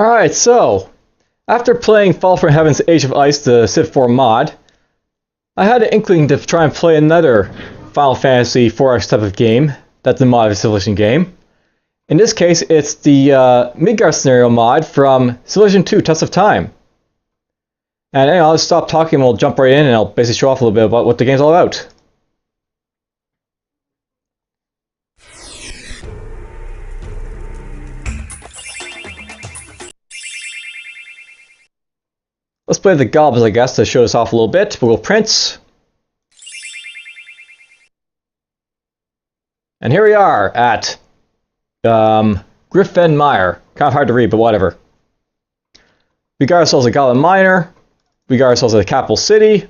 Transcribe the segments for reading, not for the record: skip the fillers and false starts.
Alright, so, after playing Fall from Heaven's Age of Ice, the Civ 4 mod, I had an inkling to try and play another Final Fantasy 4X type of game. That's a mod Civilization game. In this case, it's the Midgard Scenario mod from Civilization 2, Test of Time. And anyway, I'll just stop talking and we'll jump right in and I'll basically show off a little bit about what the game's all about. Let's play the goblins, I guess, to show us off a little bit. We'll go Prince. And here we are at Griffenmeyer. Kind of hard to read, but whatever. We got ourselves a Goblin Miner. We got ourselves a capital city.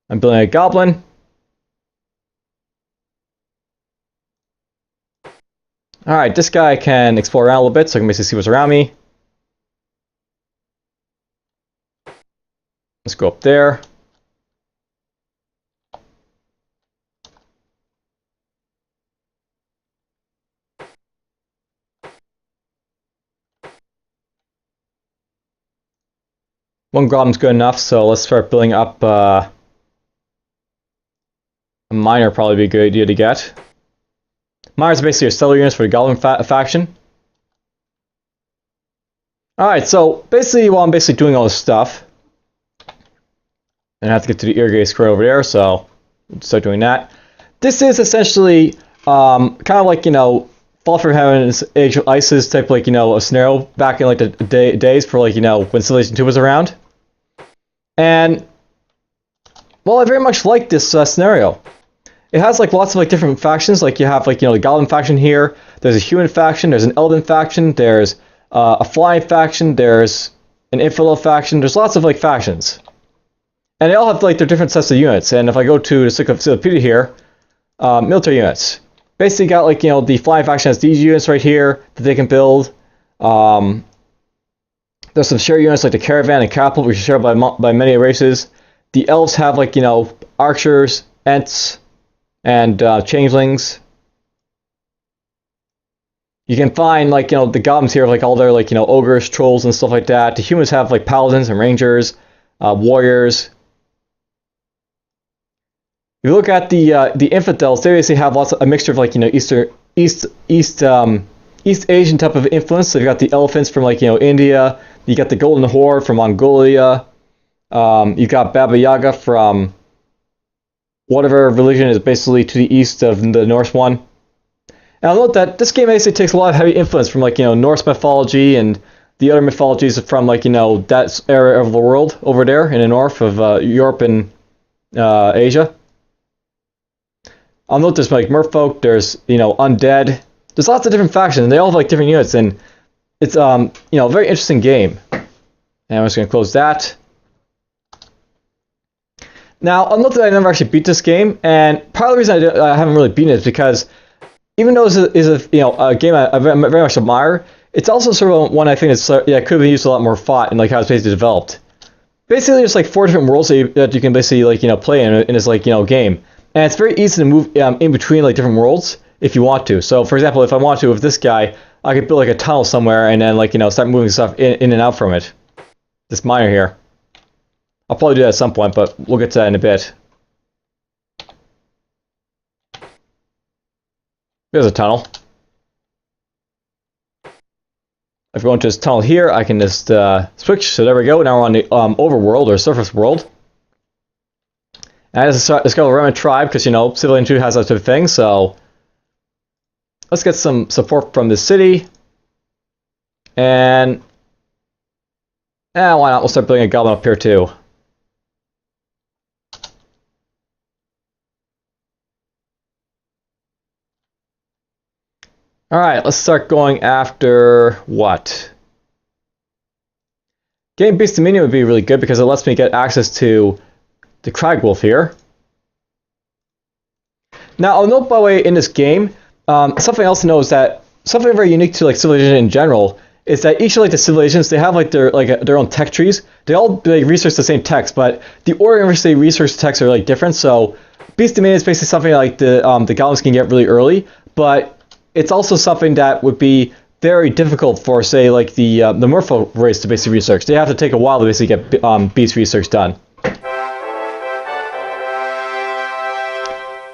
I'm building a goblin. Alright, this guy can explore around a little bit so I can basically see what's around me. Let's go up there. One goblin's good enough, so let's start building up a miner. Probably be a good idea to get. Miners are basically your stellar units for the goblin faction. Alright, so basically while I'm basically doing all this stuff, and I have to get to the irrigated square over there, so we'll start doing that. This is essentially kind of like, you know, Fall from Heaven's Age of Ice's type, like, you know, a scenario back in like the days for, like, you know, when Civilization 2 was around. And well, I very much like this scenario. It has like lots of like different factions. Like you have like, you know, the Goblin faction here. There's a human faction. There's an Elven faction. There's a flying faction. There's an infidel faction. There's lots of like factions. And they all have like their different sets of units. And if I go to the encyclopedia here, military units. Basically got like, you know, the flying faction has these units right here that they can build. There's some shared units like the caravan and capital, which are shared by many races. The elves have like, you know, archers, ents, and changelings. You can find like, you know, the goblins here have like all their like, you know, ogres, trolls, and stuff like that. The humans have like paladins and rangers, warriors. If you look at the infidels, they basically have a mixture of like, you know, East Asian type of influence. So you've got the elephants from like, you know, India. You got the Golden Horde from Mongolia. You've got Baba Yaga from whatever religion is basically to the east of the Norse one. And I'll note that this game basically takes a lot of heavy influence from like, you know, Norse mythology and the other mythologies from like, you know, that area of the world over there in the north of Europe and Asia. I'll note there's like merfolk, there's, you know, undead. There's lots of different factions, and they all have like different units, and it's you know, a very interesting game. And I'm just gonna close that. Now, I'll note that I never actually beat this game, and part of the reason I haven't really beaten it is because even though this is a you know, a game I very much admire, it's also sort of one I think is could have been used a lot more thought in like how it's basically developed. Basically, there's like 4 different worlds that you can basically like, you know, play in this like, you know, game. And it's very easy to move in between like different worlds if you want to. So for example, if I want to with this guy, I could build like a tunnel somewhere and then like, you know, start moving stuff in and out from it. This miner here. I'll probably do that at some point, but we'll get to that in a bit. There's a tunnel. If I go into this tunnel here, I can just switch. So there we go. Now we're on the overworld or surface world. And I just discovered a remnant tribe because, you know, Civilization 2 has that sort of thing, so let's get some support from this city. And why not? We'll start building a goblin up here too. Alright, let's start going after what? Getting Beast Dominion would be really good because it lets me get access to the Cragwolf here. Now, I'll note by the way in this game, something else to know is that something very unique to like Civilization in general is that each of like the civilizations, they have like their own tech trees. They all like, research the same text, but the order in which they research the text are like different. So Beast Dominion is basically something like the goblins can get really early, but it's also something that would be very difficult for, say, like the Merfolk race to basically research. They have to take a while to basically get beast research done.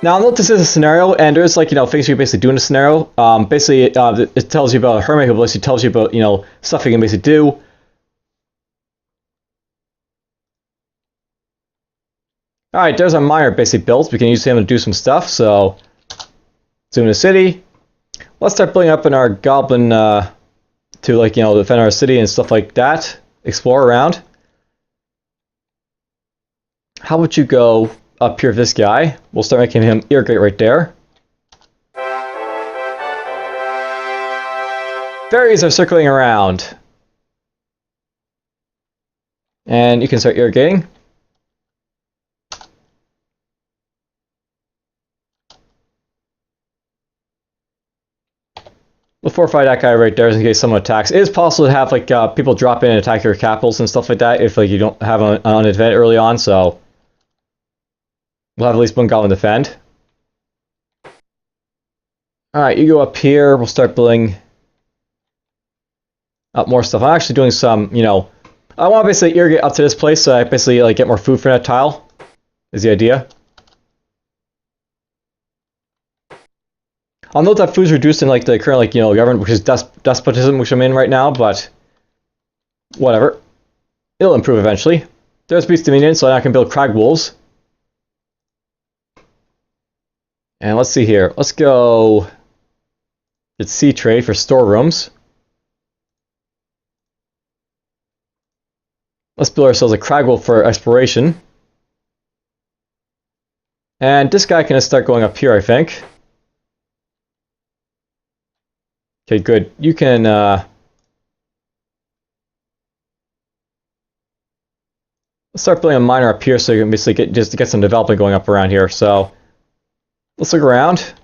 Now, note this is a scenario, and there's like, things you basically do in a scenario. Basically, it tells you about a hermit who basically tells you about, stuff you can basically do. Alright, there's a miner basically built. We can use him to do some stuff, so zoom to city. Let's start building up in our goblin to, like, defend our city and stuff like that. Explore around. How would you go up here with this guy? We'll start making him irrigate right there. Fairies are circling around. And you can start irrigating. We'll fortify that guy right there in case someone attacks. It is possible to have like people drop in and attack your capitals and stuff like that if like you don't have an event early on, so we'll have at least one goblin defend. Alright, you go up here, we'll start building up more stuff. I'm actually doing some, I want to basically irrigate up to this place so I basically like get more food for that tile, is the idea. I'll note that food's reduced in like the current government, which is despotism, which I'm in right now, but whatever. It'll improve eventually. There's Beast Dominion, so I can build Crag Wolves. And let's see here. Let's go get Sea Trade for storerooms. Let's build ourselves a Crag Wolf for exploration. And this guy can start going up here, I think. Okay, good. You can let's start building a miner up here so you can basically get some development going up around here. So let's look around.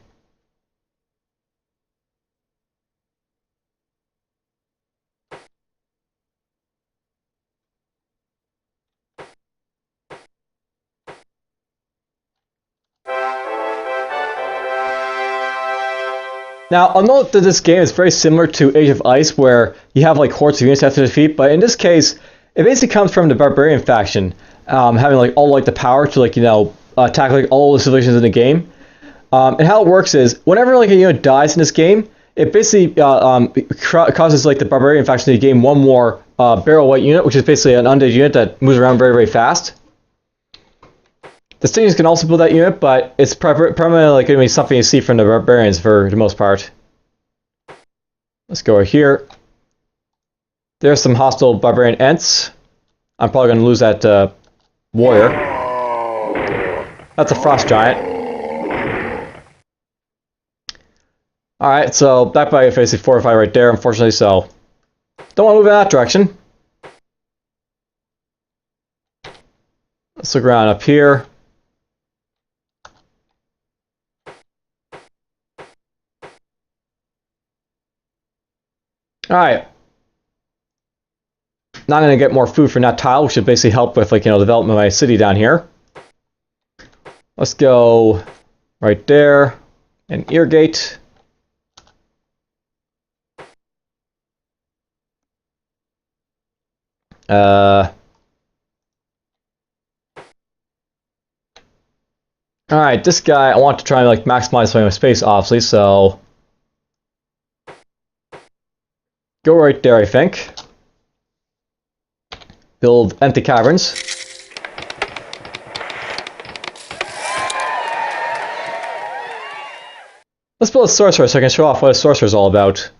Now, I'll note that this game is very similar to Age of Ice, where you have like hordes of units you have to defeat, but in this case, it basically comes from the Barbarian faction, having like all like the power to like attack like all the civilizations in the game. And how it works is, whenever like a unit dies in this game, it basically causes like the Barbarian faction to gain one more Barrel White unit, which is basically an undead unit that moves around very, very fast. The Stingers can also build that unit, but it's primarily like going to be something you see from the Barbarians for the most part. Let's go over here. There's some hostile Barbarian Ents. I'm probably going to lose that warrior. That's a Frost Giant. Alright, so that guy is basically fortified right there, unfortunately, so don't want to move in that direction. Let's look around up here. Alright. Now I'm going to get more food from that tile, which should basically help with like, development of my city down here. Let's go right there and irrigate. Alright, this guy, I want to try and like maximize my space, obviously, so go right there, I think. Build empty caverns. Let's build a sorcerer so I can show off what a sorcerer is all about.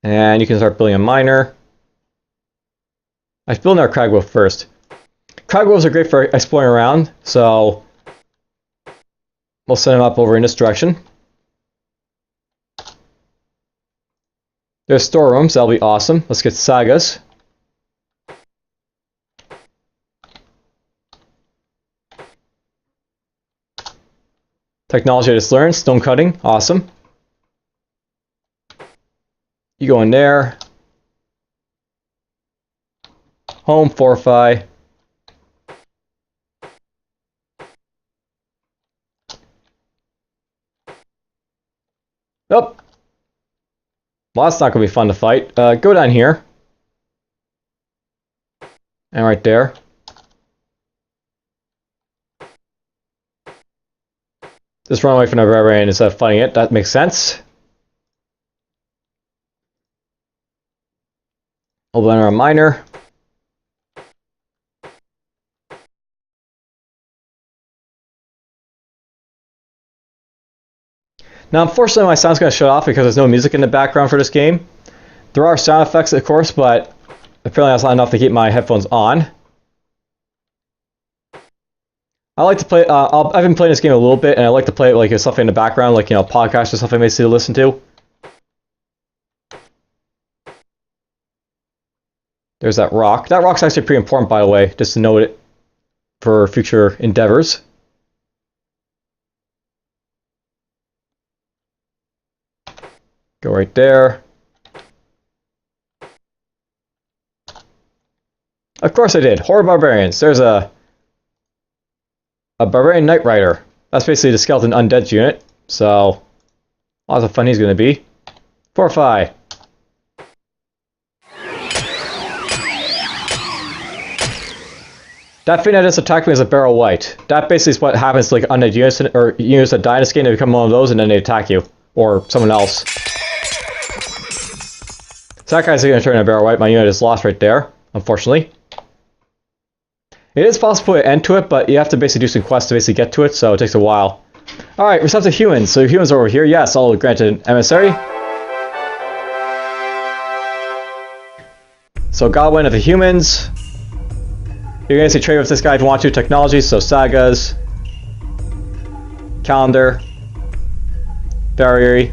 And you can start building a miner. I should build our Cragwolf first. Cragwolves are great for exploring around, so we'll send them up over in this direction. There's storerooms, that'll be awesome. Let's get sagas. Technology I just learned, stone cutting, awesome. You go in there. Home, fortify. Oh. Well, that's not going to be fun to fight. Go down here. And right there. Just run away from the barbarian instead of fighting it. That makes sense. Open our miner. Now, unfortunately, my sound's going to shut off because there's no music in the background for this game. There are sound effects, of course, but apparently that's not enough to keep my headphones on. I like to play. I've been playing this game a little bit, and I like to play it like as something in the background, like podcasts or something I may see to listen to. There's that rock. That rock's actually pretty important, by the way, just to note it for future endeavors. Go right there. Of course I did. Horde barbarians. There's a barbarian knight rider. That's basically the skeleton undead unit. So lots of fun he's going to be. Fortify. That thing that just attacked me is a barrel white. That basically is what happens to like undead units or units that die in this game. They become one of those and then they attack you or someone else. So that guy's going to turn into a barrel white. My unit is lost right there, unfortunately. It is possible to put an end to it, but you have to basically do some quests to basically get to it, so it takes a while. Alright, receptive humans. So humans are over here. Yes, I'll grant an emissary. So Godwin of the humans. You're going to see trade with this guy if you want to. Technology, so sagas. Calendar. Farriery.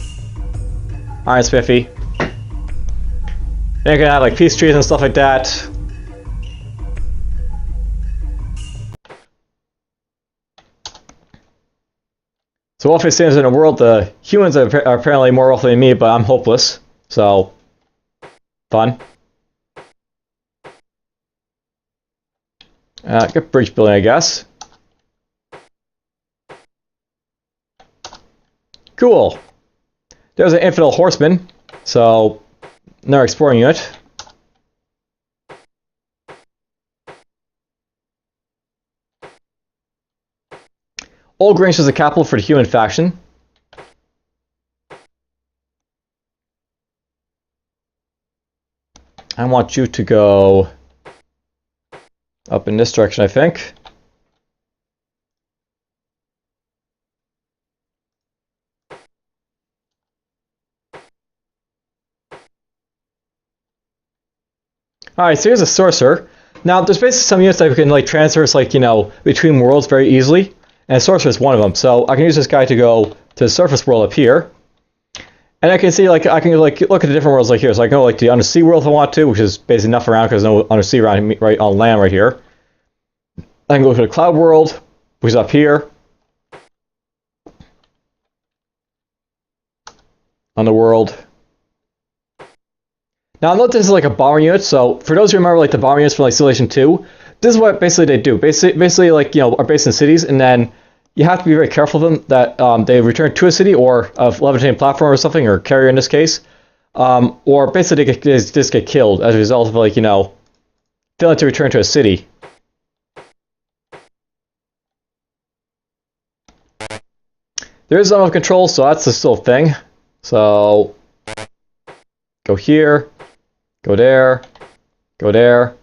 Iron Spiffy. Then you're going to have like peace trees and stuff like that. So wealthy citizens in the world, the humans are apparently more wealthy than me, but I'm hopeless. So, fun. Get bridge building, I guess. Cool. There's an infidel horseman. So, another exploring unit. Old Grange is the capital for the human faction. I want you to go up in this direction, I think. Alright, so here's a sorcerer. Now, there's basically some units that can like transfer, like, between worlds very easily. And sorcerer is one of them. So I can use this guy to go to the surface world up here. And I can see, like, I can like look at the different worlds like here. So I can go like the undersea world if I want to, which is basically enough around because there's no undersea around right on land right here. I can go to the cloud world, which is up here. Underworld. Now note this is like a bomber unit. So for those who remember like the bomber units from like Civilization 2, this is what basically they do. Basically like are based in cities, and then you have to be very careful of them that they return to a city or a levitating platform or something, or carrier in this case, or basically they just get killed as a result of like failing to return to a city. There is zone of control, so that's the still thing. So go here, go there, go there.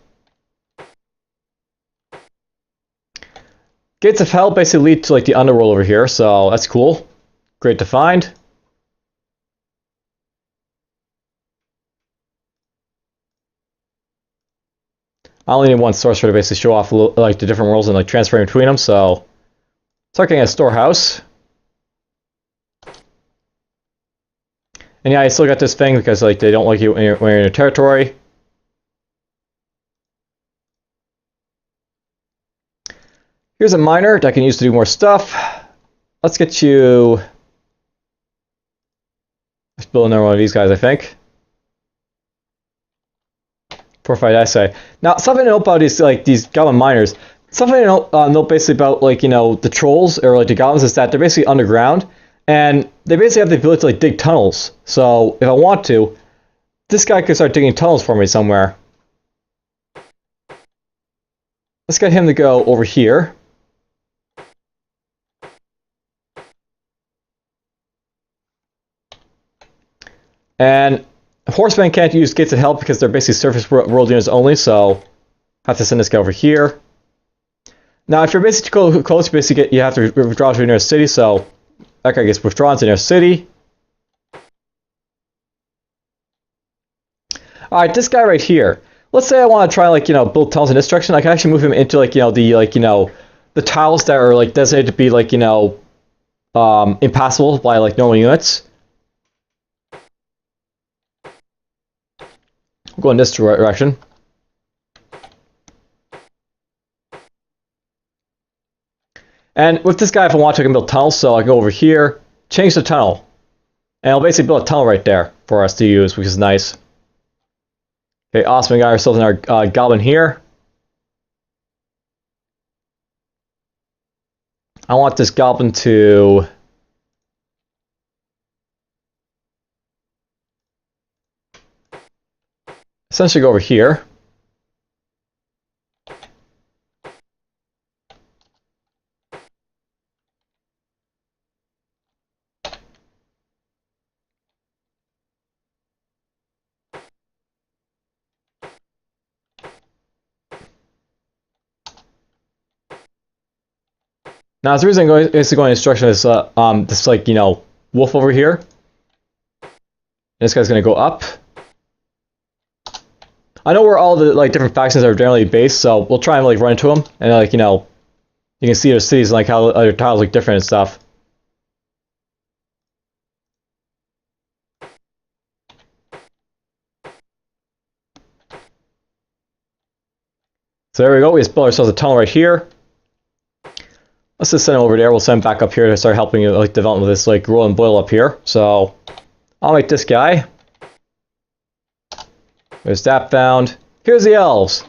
Gates of Hell basically lead to like the underworld over here, so that's cool. Great to find. I only need one sorcerer to basically show off like the different worlds and like transferring between them, so start getting a storehouse. And yeah, I still got this thing because like they don't like you when you're in a territory. Here's a miner that I can use to do more stuff. Let's get you... Let's build another one of these guys, I think. Fortified essay. Now, something to know about these goblin miners. Something to know basically about the trolls or the goblins is that they're basically underground, and they basically have the ability to dig tunnels. So if I want to, this guy could start digging tunnels for me somewhere. Let's get him to go over here. And horsemen can't use gates of help because they're basically surface world units only, so I have to send this guy over here. Now, if you're basically close, you have to withdraw to a nearest city, so that guy gets withdrawn to the nearest city. Alright, this guy right here. Let's say I want to try build tunnels in this direction. I can actually move him into the tiles that are designated to be impassable by normal units. We'll go in this direction. And with this guy, if I want to, I can build tunnels, so I go over here, change the tunnel. And I'll basically build a tunnel right there for us to use, which is nice. Okay, awesome. We got ourselves in our goblin here. I want this goblin to... essentially go over here. Now, the reason I'm basically going instruction is this wolf over here. And this guy's gonna go up. I know where all the different factions are generally based, so we'll try and run into them, and you can see their cities and how other tiles look different and stuff. So there we go. We just built ourselves a tunnel right here. Let's just send him over there. We'll send him back up here to start helping develop this roll and boil up here. So I'll make this guy. There's that found. Here's the elves.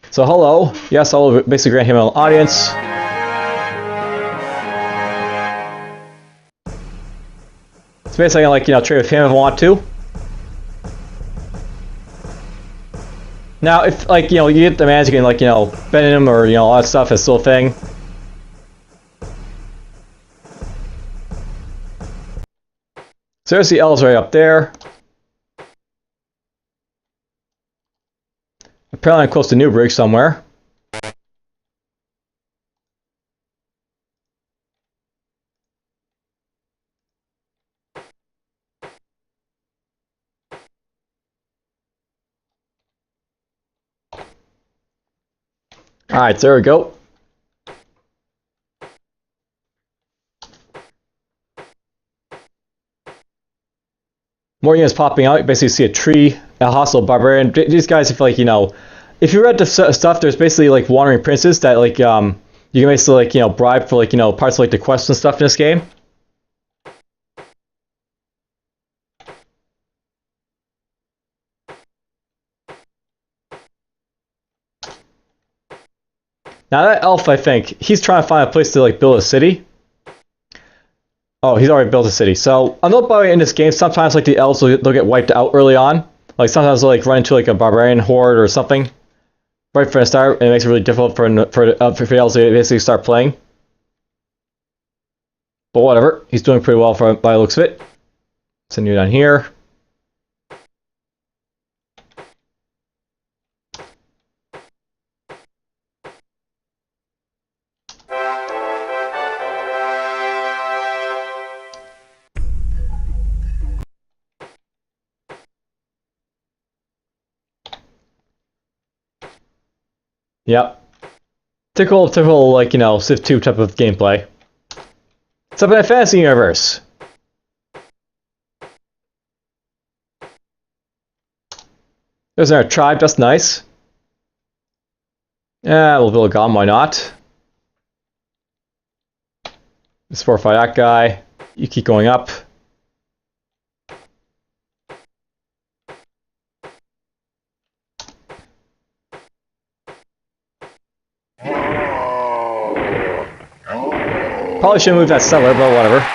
So hello. Yes, I'll basically grant him an audience. So basically I can trade with him if I want to. Now if you get the magic and bend him or all that stuff is still a thing. So there's the elves right up there. Apparently I'm close to Newbridge somewhere. Alright, so there we go. More units popping out. You basically see a tree, a hostile barbarian. These guys, if if you read the stuff, there's basically wandering princes that you can basically bribe for parts of the quests and stuff in this game. Now that elf, I think he's trying to find a place to build a city. Oh, he's already built a city. So I know in this game sometimes the elves they'll get wiped out early on. Sometimes they'll run into a barbarian horde or something right from the start, and it makes it really difficult for the elves to basically start playing. But whatever, he's doing pretty well by the looks of it. Send you down here. Yep. Typical, Civ 2 type of gameplay. It's up in a fantasy universe. There's our tribe, that's nice. Yeah, we'll build a golem, why not? Let's fortify that guy. You keep going up. Probably should move that settler, but whatever.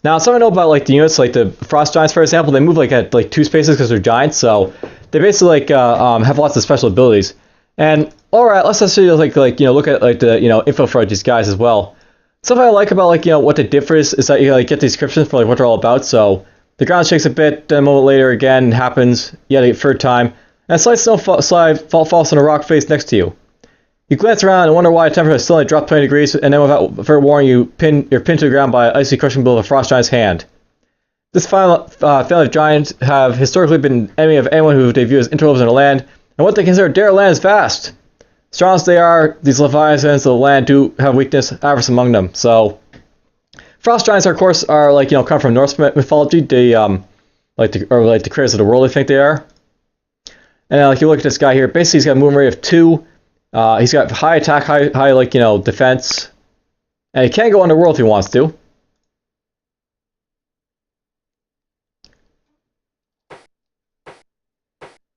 Now, something I know about like the units, like the frost giants, for example, they move like at like 2 spaces because they're giants, so they basically like have lots of special abilities. And all right, let's actually like look at like the info for these guys as well. Something I like about like what they differ is that you like get the descriptions for like what they're all about. So the ground shakes a bit, then a moment later again happens yet a third time, and a slight snow slide falls on a rock face next to you. You glance around and wonder why the temperature has suddenly dropped 20 degrees, and then without further warning, you're pinned to the ground by an icy crushing blow of a frost giant's hand. This family of giants have historically been enemy of anyone who they view as interlopers in the land, and what they consider their land is vast. Strong as they are, these leviathans of the land do have weakness, avarice among them. So, frost giants, of course, are like come from Norse mythology. They like the creators of the world. I think they are. And like you look at this guy here, basically he's got a movement rate of 2. He's got high attack, high like defense, and he can go underworld if he wants to.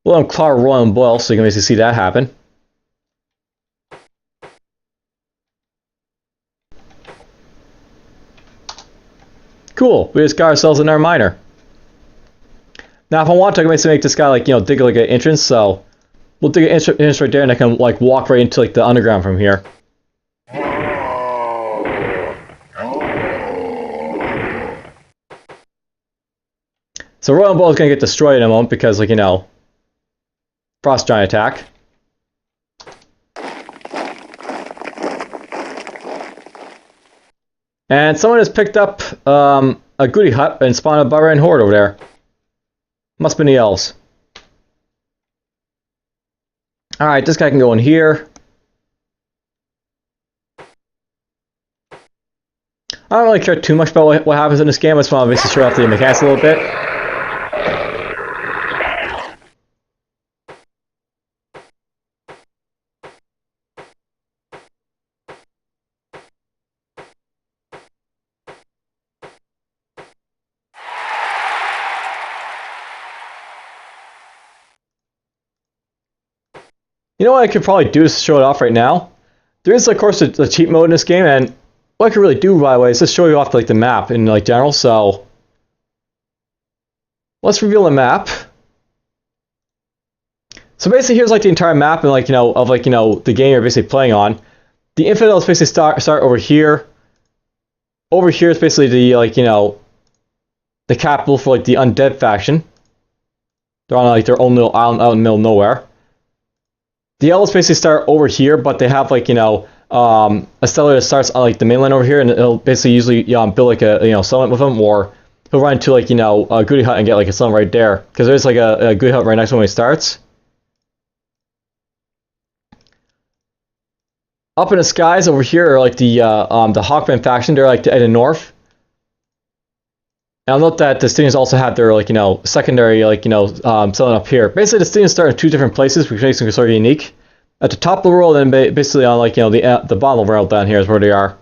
We'll let him claw, roil, and boil, so you can basically see that happen. Cool. We just got ourselves another miner. Now, if I want to, I can basically make this guy like dig like an entrance. So we'll dig an entrance right there, and I can like walk right into like the underground from here. So Royal Ball is gonna get destroyed in a moment because like frost giant attack. And someone has picked up a goody hut and spawned a barbarian horde over there. Must be the elves. Alright, this guy can go in here. I don't really care too much about what happens in this game. I just want to basically show off the mechanics a little bit. You know what I could probably do to show it off right now? There is, of course, a cheat mode in this game, and what I could really do, by the way, is just show you off like the map in like general. So let's reveal the map. So basically, here's like the entire map, and like of like the game you're basically playing on. The infidels basically start over here. Over here is basically the like the capital for like the undead faction. They're on like their own little island out in the middle of nowhere. The elves basically start over here, but they have like a settler that starts on like the mainland over here, and it'll basically usually build like a settlement with them, or he'll run into like a goody hut and get like a settlement right there, because there's like a goody hut right next to when he starts. Up in the skies over here are like the Hawkman faction. They're like in the north. And I'll note that the students also have their like secondary like settlement up here. Basically, the students start in 2 different places, which makes them sort of unique. At the top of the world, and basically on like the bottom of the world down here is where they are.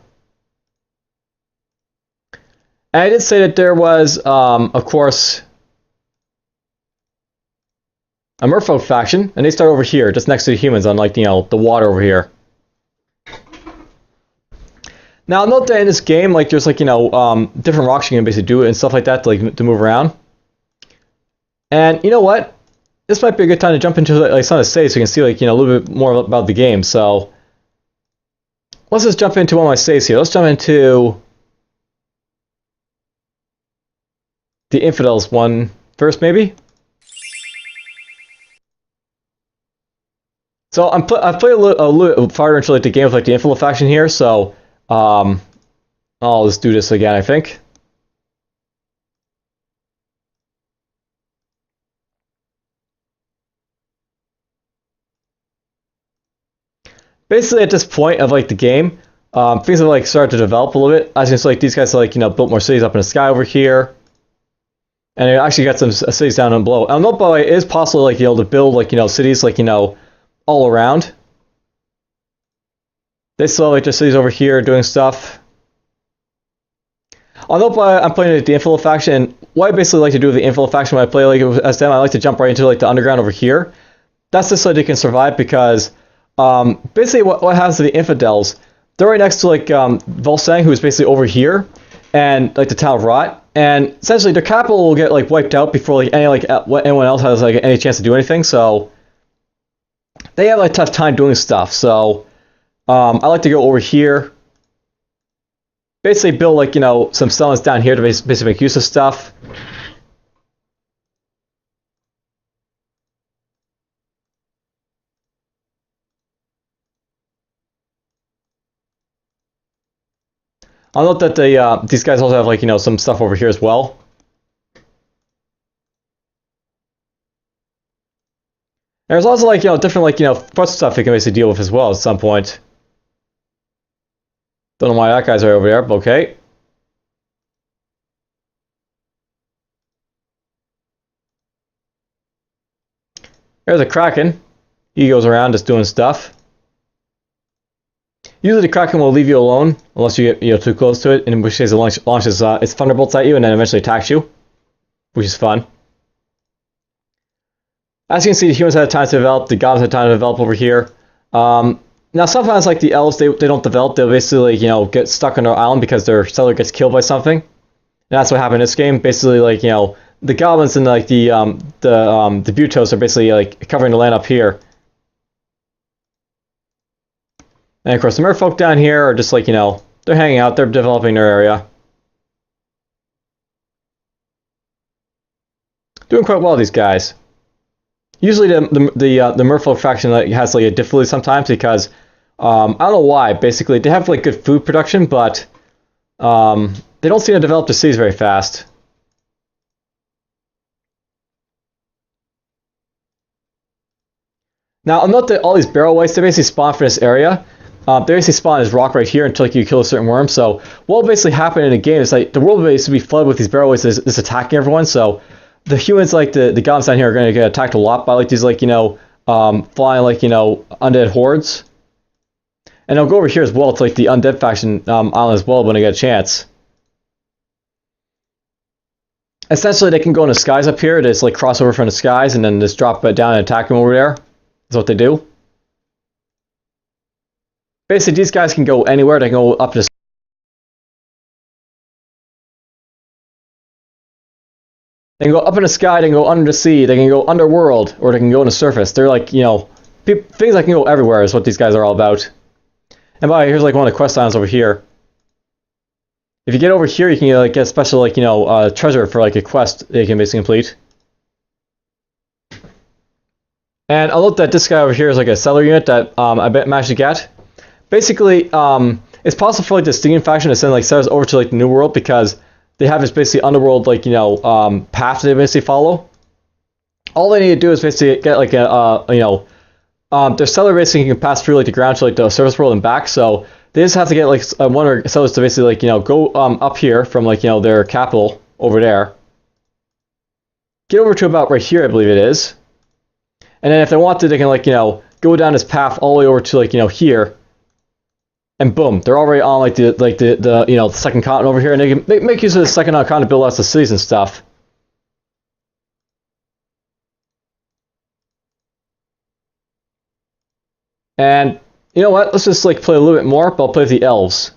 And I did say that there was, of course, a merfolk faction, and they start over here, just next to the humans, on like the water over here. Now, note that in this game, like there's like different rocks you can basically do and stuff like that to move around. And you know what? This might be a good time to jump into like some of the saves so you can see like a little bit more about the game. So let's just jump into one of my saves here. Let's jump into the Infidels one first, maybe. So I've played a little farther into like the game with like the Infidel faction here. So I'll just do this again, I think. Basically, at this point of like the game, things have like started to develop a little bit. As you can see, like these guys have, like built more cities up in the sky over here, and they actually got some cities down and below. And note, by the way, it is possible like to build like cities like all around. They still have like their cities over here doing stuff. Although I'm playing the Infidel faction, and what I basically like to do with the Infidel faction when I play like as them, I like to jump right into like the underground over here. That's just so they can survive because basically what happens to the infidels, they're right next to like Volsang, who's basically over here, and like the town of Rot, and essentially their capital will get like wiped out before like anyone else has like any chance to do anything. So they have like a tough time doing stuff. So I like to go over here, basically build like some settlements down here to basically make use of stuff. I'll note that these guys also have like some stuff over here as well. There's also like different like foot stuff you can basically deal with as well at some point. Don't know why that guy's right over there, but okay. There's a Kraken. He goes around just doing stuff. Usually the Kraken will leave you alone unless you get too close to it, in which case it launches its thunderbolts at you and then eventually attacks you, which is fun. As you can see, the humans had time to develop, the goblins had time to develop over here. Now sometimes like the elves, they don't develop, they'll basically get stuck on their island because their settler gets killed by something. And that's what happened in this game. Basically like the goblins and like the Butos are basically like covering the land up here. And of course the merfolk down here are just like, they're hanging out, they're developing their area. Doing quite well, these guys. Usually the merfolk faction has like a difficulty sometimes because, I don't know why, basically they have like good food production, but they don't seem to develop the cities very fast. Now I'll note that all these barrel whites, they basically spawn from this area. They basically spawn as rock right here until like, you kill a certain worm. So what will basically happen in the game is like the world will basically be flooded with these barrel whites that's attacking everyone. So the humans, like the goblins down here, are going to get attacked a lot by like these like flying like undead hordes. And I'll go over here as well to like the undead faction island as well when I get a chance. Essentially, they can go in the skies up here. They just like cross over from the skies and then just drop down and attack them over there. That's what they do. Basically, these guys can go anywhere. They can go up to. They can go up in the sky. They can go under the sea. They can go underworld, or they can go on the surface. They're like things that can go everywhere is what these guys are all about. And by the way, here's like one of the quest islands over here. If you get over here, you can like get special like treasure for like a quest that you can basically complete. And I'll note that this guy over here is like a settler unit that I managed to get. Basically, it's possible for like the Stygian faction to send like settlers over to like the New World because they have this basically underworld like path they basically follow. All they need to do is basically get like a their settler basically can pass through like the ground to like the surface world and back. So they just have to get like one of their settlers to basically like go up here from like their capital over there. Get over to about right here, I believe it is. And then if they want to, they can like go down this path all the way over to like here. And boom, they're already on like the second continent over here, and they can make use of the second continent to build lots of cities and stuff. And you know what? Let's just like play a little bit more, but I'll play with the elves.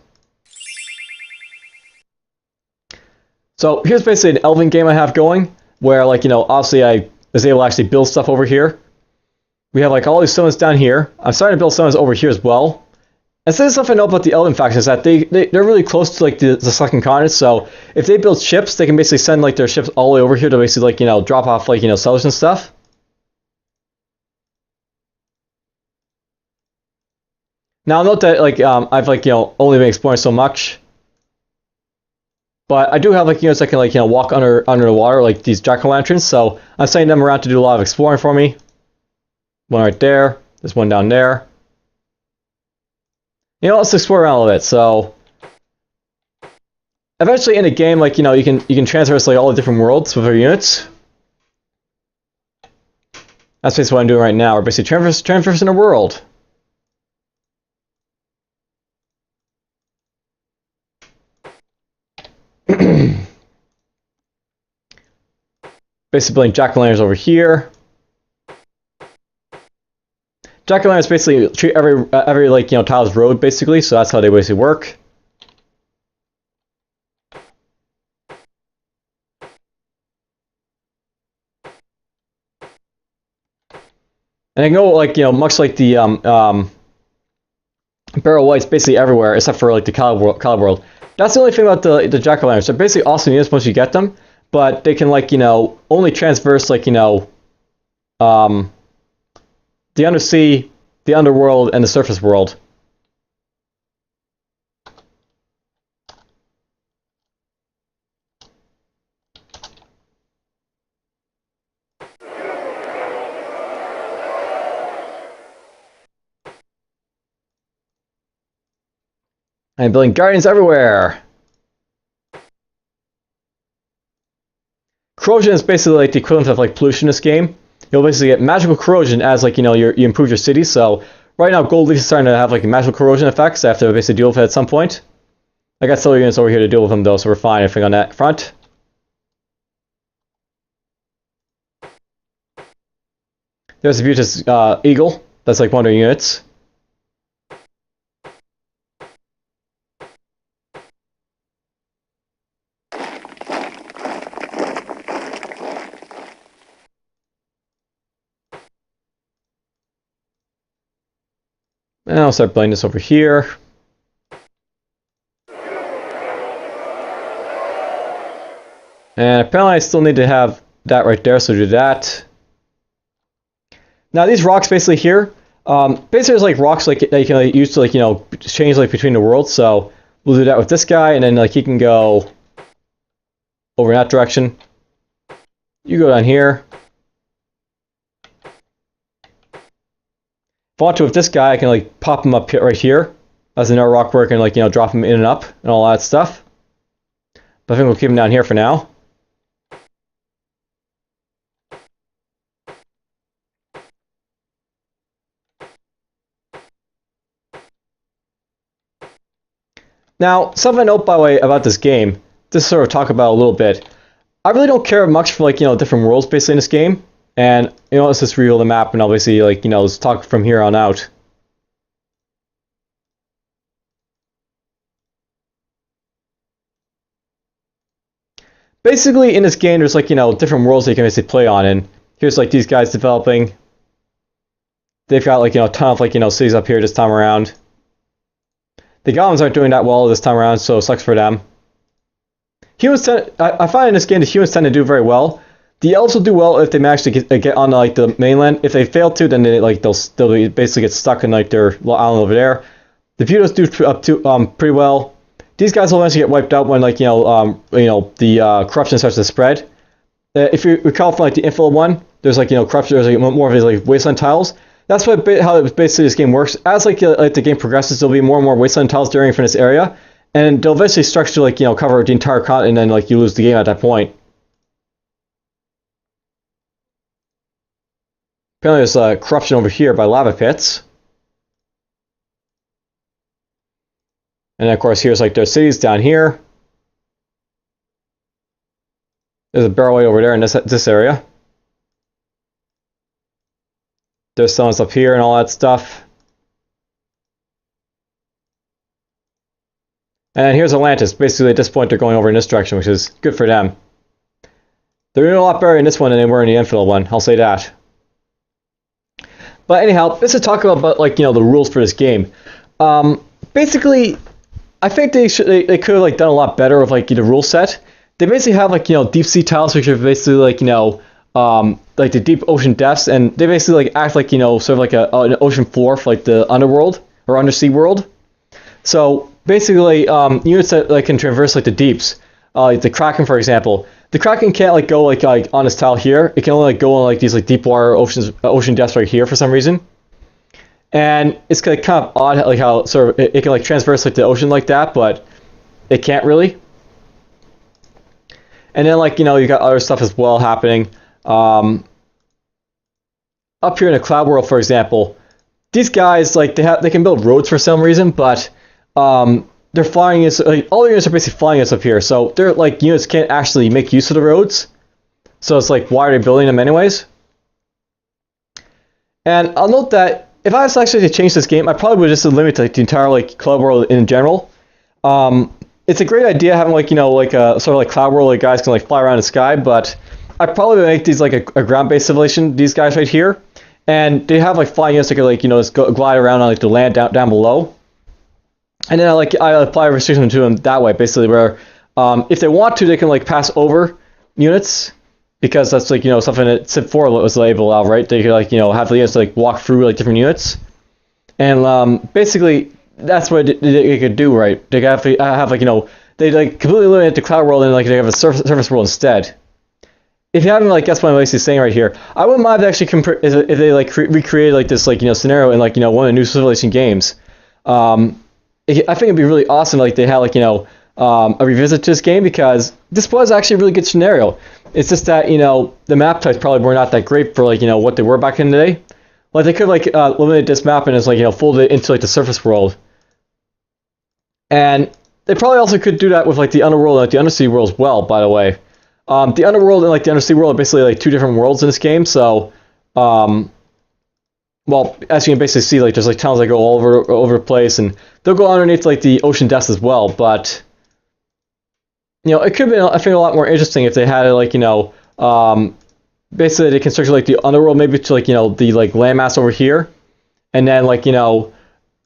So here's basically an elven game I have going, where like obviously I was able to actually build stuff over here. We have like all these settlements down here. I'm starting to build settlements over here as well. And so the stuff I know about the elven faction is that they're really close to like the second continent. So if they build ships, they can basically send like their ships all the way over here to basically like drop off like settlers and stuff. Now note that like I've like only been exploring so much, but I do have like so I can like walk under the water like these jack-o'-lanterns. So I'm sending them around to do a lot of exploring for me. One right there. There's one down there. Let's explore around a little bit. So eventually in the game, like you can traverse like all the different worlds with our units. That's basically what I'm doing right now. We're basically traversing a world. Basically building jack-o'-lanterns over here. Jack-o'-lanterns basically treat every like, you know, tile as road basically, so that's how they basically work. And they go like, you know, much like the barrel whites basically everywhere except for like the cloud world. That's the only thing about the jack-o'-lanterns. They're basically awesome units once you get them, but they can like, you know, only transverse like, you know, the undersea, the underworld, and the surface world. And building guardians everywhere. Corrosion is basically like the equivalent of like pollution in this game. You'll basically get magical corrosion as like, you know, you improve your city. So right now Gold Leaf is starting to have like magical corrosion effects. I have to basically deal with it at some point. I got solar units over here to deal with them though, so we're fine. Everything on that front. There's the beautiful eagle. That's like one of the units. And I'll start building this over here. And apparently I still need to have that right there, so do that. Now these rocks basically here, basically there's like rocks like that you can like, use to like, you know, change like between the worlds. So we'll do that with this guy, and then like he can go over in that direction. You go down here. If I want to with this guy, I can like pop him up here, right here as another rock where I can like, you know, drop him in and up and all that stuff. But I think we'll keep him down here for now. Now, something to note by the way about this game, just sort of talk about a little bit. I really don't care much for like, you know, different worlds basically in this game. And, you know, let's just reveal the map and I'll basically, like, you know, let's talk from here on out. Basically, in this game, there's, like, you know, different worlds that you can basically play on. And here's, like, these guys developing. They've got, like, you know, a ton of, like, you know, cities up here this time around. The goblins aren't doing that well this time around, so it sucks for them. Humans I find in this game the humans tend to do very well. The elves will do well if they manage to get on like the mainland. If they fail to, then they like they'll basically get stuck in like their little island over there. The Budos do up to pretty well. These guys will eventually get wiped out when like you know the corruption starts to spread. If you recall from like the Info one, there's like you know corruption. There's like more of these like wasteland tiles. That's how basically this game works. As like the game progresses, there'll be more and more wasteland tiles during from this area, and they'll eventually start to like you know cover the entire continent, and then like you lose the game at that point. Apparently there's corruption over here by lava pits. And then of course here's like their cities down here. There's a barrelway over there in this area. There's stones up here and all that stuff. And here's Atlantis. Basically at this point they're going over in this direction, which is good for them. They're doing a lot better in this one than they were in the Infill one, I'll say that. But anyhow, let's just talk about like you know the rules for this game. Basically, I think they could have like done a lot better with like the rule set. They basically have like you know deep sea tiles, which are basically like you know like the deep ocean depths, and they basically like act like you know sort of like an ocean floor for like the underworld or undersea world. So basically, units that like can traverse like the deeps, like the Kraken for example. The Kraken can't like go like on this tile here. It can only like go on like these like deep water ocean depths right here for some reason. And it's kind of odd like how sort of it can like transverse like the ocean like that, but it can't really. And then like you know you got other stuff as well happening. Up here in the cloud world, for example, these guys like they can build roads for some reason, but they're flying us like all the units are basically flying us up here, so they're like units can't actually make use of the roads. So it's like, why are they building them anyways? And I'll note that if I was actually to change this game, I probably would just limit like the entire like cloud world in general. It's a great idea having like, you know, like a sort of like cloud world, like guys can like fly around the sky, but I probably would make these like a ground-based civilization, these guys right here, and they have like flying units that could like, you know, just glide around on like the land down below. And then I apply a restriction to them that way, basically, where if they want to, they can like pass over units, because that's like, you know, something that Civ 4 was able to allow, right? They could like, you know, have the units like walk through like different units, and basically that's what they could do, right? They have to have like, you know, they like completely eliminate the cloud world and like they have a surface world instead. If you haven't like guessed what I'm basically saying right here, I wouldn't mind if they actually if they like recreated like this like, you know, scenario in like, you know, one of the new Civilization games. I think it'd be really awesome like they had like, you know, a revisit to this game, because this was actually a really good scenario. It's just that, you know, the map types probably were not that great for like, you know, what they were back in the day. Like they could like eliminate this map and just like, you know, fold it into like the surface world. And they probably also could do that with like the underworld and like the undersea world as well, by the way. The underworld and like the undersea world are basically like two different worlds in this game, so well, as you can basically see, like there's like tunnels that go all over the place, and they'll go underneath like the ocean depths as well. But you know, it could be, I think, a lot more interesting if they had like, you know, basically they constructed like the underworld maybe to like, you know, the like landmass over here, and then like, you know,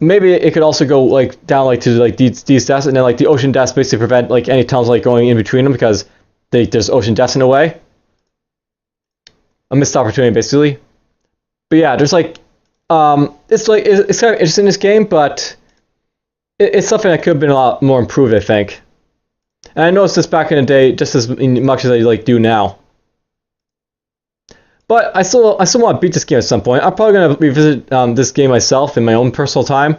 maybe it could also go like down like to like these depths, and then like the ocean depths basically prevent like any tunnels like going in between them, because there's ocean depths in a way. A missed opportunity basically. But yeah, there's like it's like it's kind of interesting in this game, but it's something that could have been a lot more improved, I think. And I noticed this back in the day just as much as I like do now. But I still want to beat this game at some point. I'm probably gonna revisit this game myself in my own personal time,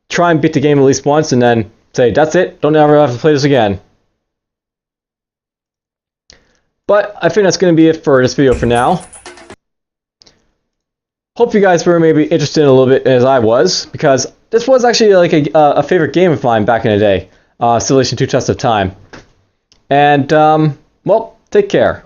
try and beat the game at least once, and then say that's it. Don't ever have to play this again. But I think that's going to be it for this video for now. Hope you guys were maybe interested in a little bit as I was, because this was actually like a favorite game of mine back in the day, Civilization 2 Test of Time. And, well, take care.